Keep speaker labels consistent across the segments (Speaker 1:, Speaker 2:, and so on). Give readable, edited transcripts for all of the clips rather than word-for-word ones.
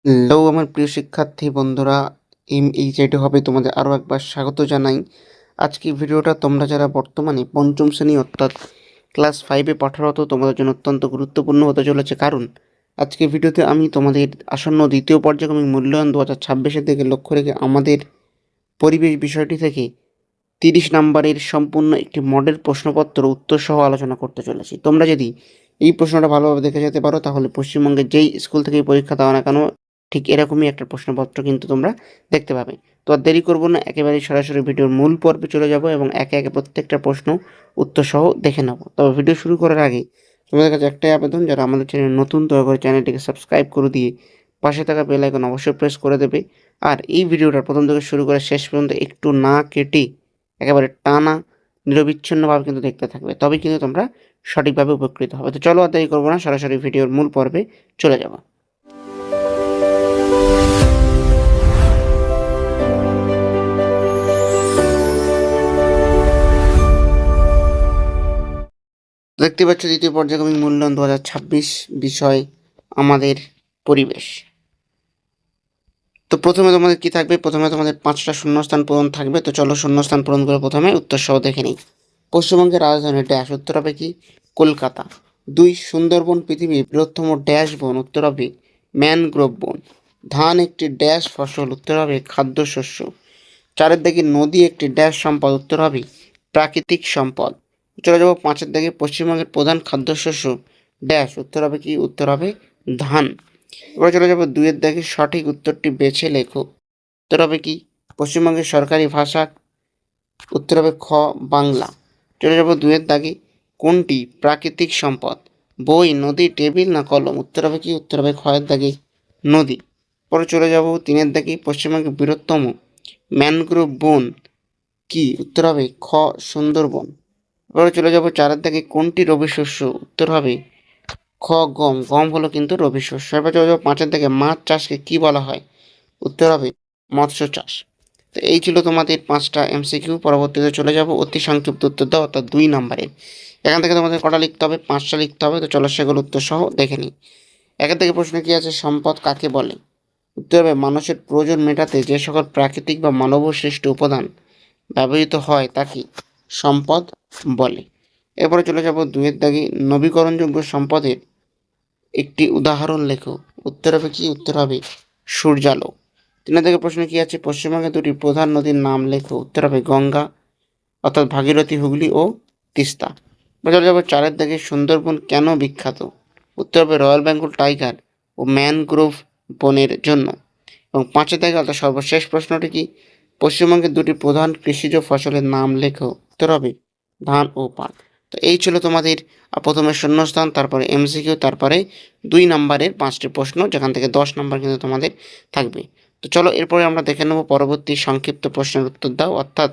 Speaker 1: Hello আমার প্রিয় শিক্ষার্থী বন্ধুরা, এইচআইটি হবে তোমাদের আরও একবার স্বাগত জানাই। আজকে ভিডিওটা তোমরা যারা বর্তমানে পঞ্চম শ্রেণী অর্থাৎ ক্লাস 5-এ পাঠরত তোমাদের জন্য অত্যন্ত গুরুত্বপূর্ণ হতে চলেছে। কারণ আজকে ভিডিওতে আমি তোমাদের আসন্ন দ্বিতীয় পর্যায়ক্রমিক মূল্যায়ন 2026-এর দিকে লক্ষ্য রেখে আমাদের পরিবেশ বিষয়টি থেকে 30 নম্বরের সম্পূর্ণ একটি মডেল প্রশ্নপত্র উত্তর সহ আলোচনা করতে চলেছি। তোমরা যদি এই প্রশ্নটা ভালোভাবে দেখে যেতে পারো তাহলে পশ্চিমবঙ্গের যেই স্কুল থেকে পরীক্ষা দাও না কেন ঠিক এরকমই একটা প্রশ্নপত্র কিন্তু তোমরা দেখতে পাবে। তো আর দেরি করবো না, একেবারেই সরাসরি ভিডিওর মূল পর্বে চলে যাব এবং একে একে প্রত্যেকটা প্রশ্ন উত্তর সহ দেখে নেব। তবে ভিডিও শুরু করার আগে তোমাদের কাছে একটাই আবেদন, যারা আমাদের চ্যানেল নতুন দয়া করে চ্যানেলটিকে সাবস্ক্রাইব করে দিয়ে পাশে থাকা বেল আইকন অবশ্যই প্রেস করে দেবে। আর এই ভিডিওটা প্রথম থেকে শুরু করে শেষ পর্যন্ত একটু না কেটে একেবারে টানা নিরবিচ্ছিন্নভাবে কিন্তু দেখতে থাকবে, তবেই কিন্তু তোমরা সঠিকভাবে উপকৃত হবে। তো চলো আর দেরি করবো না, সরাসরি ভিডিওর মূল পর্বে চলে যাব। দেখতে পাচ্ছ দ্বিতীয় পর্যায়ক্রমিক মূল্যায়ন 2026 বিষয় আমাদের পরিবেশ। তো প্রথমে তোমাদের কি থাকবে? প্রথমে তোমাদের 5টা শূন্যস্থান পূরণ থাকবে। তো চলো শূন্যস্থান পূরণ করে প্রথমে উত্তর সহ দেখে নিই। পশ্চিমবঙ্গের রাজধানী ড্যাশ, উত্তর হবে কি? কলকাতা। 2 সুন্দরবন পৃথিবীর বৃহত্তম ড্যাশ বন, উত্তর হবে ম্যানগ্রোভ বন। ধান একটি ড্যাশ ফসল, উত্তর হবে খাদ্যশস্য। 4-এর দিকে নদী একটি ড্যাশ সম্পদ, উত্তর হবে প্রাকৃতিক সম্পদ। চলে যাবো 5-এর দিকে পশ্চিমবঙ্গের প্রধান খাদ্যশস্য ড্যাশ, উত্তর হবে কি? উত্তর হবে ধান। এবার চলে যাবো 2-এর দিকে, সঠিক উত্তরটি বেছে লেখো। উত্তর হবে কি? পশ্চিমবঙ্গের সরকারি ভাষা, উত্তর হবে খ বাংলা। চলে যাবো 2-এর দাগে, কোনটি প্রাকৃতিক সম্পদ? বই, নদী, টেবিল না কলম? উত্তর হবে কি? উত্তর হবে খ-এর দাগে নদী। পরে চলে যাবো 3-এর দাগে, পশ্চিমবঙ্গের বৃহত্তম ম্যানগ্রোভ বন কি? উত্তর হবে খ সুন্দরবন। এবারে চলে যাবো 4-এর দাগে, কোনটি রবি শস্য? উত্তর হবে খ গম। গম হলো কিন্তু রবি শস্য। এবার চলে যাবো 5-এর দিকে, মাছ চাষকে কি বলা হয়? উত্তর হবে মৎস্য চাষ। তো এই ছিল তোমাদের 5টা এমসিকিউ। পরবর্তীতে চলে যাব অতি সংক্ষিপ্ত উত্তর দাও, অর্থাৎ 2 নম্বরের। এখান থেকে তোমাদের কটা লিখতে হবে? 5টা লিখতে হবে। তো চলো সেগুলো উত্তর সহ দেখে নিই। এখান থেকে প্রশ্ন কি আছে? সম্পদ কাকে বলে? উত্তর হবে মানুষের প্রয়োজন মেটাতে যে সকল প্রাকৃতিক বা মানব সৃষ্ট উপাদান ব্যবহৃত হয় তাকে সম্পদ বলে। এরপরে চলে যাব 2-এর দাগে, নবীকরণযোগ্য সম্পদের একটি উদাহরণ লেখো। উত্তর হবে কি? উত্তর হবে সূর্যালোক। 3 থেকে প্রশ্ন কি আছে? পশ্চিমবঙ্গের 2টি প্রধান নদীর নাম লেখো। উত্তর হবে গঙ্গা অর্থাৎ ভাগীরথী, হুগলি ও তিস্তা। চলে যাবো 4-এর দিকে, সুন্দরবন কেন বিখ্যাত? উত্তর হবে রয়্যাল বেঙ্গল টাইগার ও ম্যানগ্রোভ বনের জন্য। এবং 5-এর দিকে অর্থাৎ সর্বশেষ প্রশ্নটি কি? পশ্চিমবঙ্গের 2টি প্রধান কৃষিজ ফসলের নাম লেখো। উত্তর হবে ধান ও পাট। তো এই ছিল তোমাদের প্রথমে শূন্যস্থান, তারপরে এমসিকিউ, তারপরে 2 নম্বরের 5টি প্রশ্ন, যেখান থেকে 10 নম্বর কিন্তু তোমাদের থাকবে। তো চলো এরপরে আমরা দেখে নেব পরবর্তী সংক্ষিপ্ত প্রশ্নের উত্তর দাও, অর্থাৎ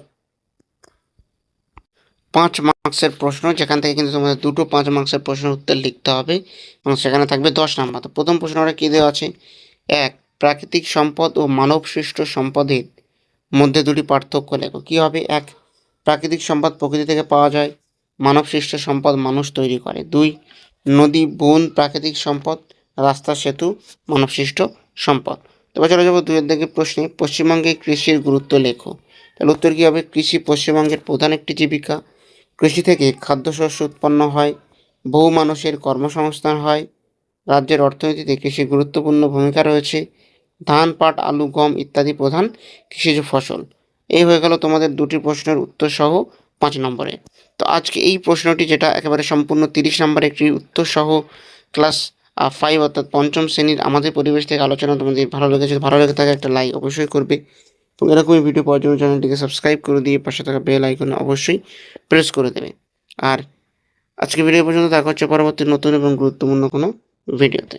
Speaker 1: 5 মার্কসের প্রশ্ন, যেখান থেকে কিন্তু তোমাদের 2টো 5 মার্কসের প্রশ্নের উত্তর লিখতে হবে এবং সেখানে থাকবে 10 নম্বর। তো প্রথম প্রশ্নটা কী দেওয়া আছে? 1, প্রাকৃতিক সম্পদ ও মানব সৃষ্ট সম্পদের মধ্যে 2টি পার্থক্য লেখো। কী হবে? 1, প্রাকৃতিক সম্পদ প্রকৃতি থেকে পাওয়া যায়, মানব সৃষ্ট সম্পদ মানুষ তৈরি করে। 2, নদী, বন প্রাকৃতিক সম্পদ, রাস্তা, সেতু মানব সৃষ্ট সম্পদ। তবে চলে যাবো 2-এর দিকে প্রশ্নে, পশ্চিমবঙ্গে কৃষির গুরুত্ব লেখো। তাহলে উত্তর কী হবে? কৃষি পশ্চিমবঙ্গের প্রধান একটি জীবিকা। কৃষি থেকে খাদ্যশস্য উৎপন্ন হয়, বহু মানুষের কর্মসংস্থান হয়, রাজ্যের অর্থনীতিতে কৃষির গুরুত্বপূর্ণ ভূমিকা রয়েছে। ধান, পাট, আলু, গম ইত্যাদি প্রধান কৃষিজ ফসল। এই হয়ে গেল তোমাদের 2টি প্রশ্নের উত্তর সহ 5 নম্বরে। তো আজকে এই প্রশ্নটি, যেটা একেবারে সম্পূর্ণ 30 নম্বরের একটি উত্তর সহ ক্লাস 5 অর্থাৎ পঞ্চম শ্রেণীর আমাদের পরিবেশ থেকে আলোচনা, তোমাদের ভালো লেগেছে, ভালো লেগে থাকে একটা লাইক অবশ্যই করবে এবং এরকমই ভিডিও পাওয়ার জন্য চ্যানেলটিকে সাবস্ক্রাইব করে দিয়ে পাশে থাকা বেল আইকনে অবশ্যই প্রেস করে দেবে। আর আজকে ভিডিও পর্যন্ত দেখা হচ্ছে পরবর্তী নতুন এবং গুরুত্বপূর্ণ কোনো ভিডিওতে।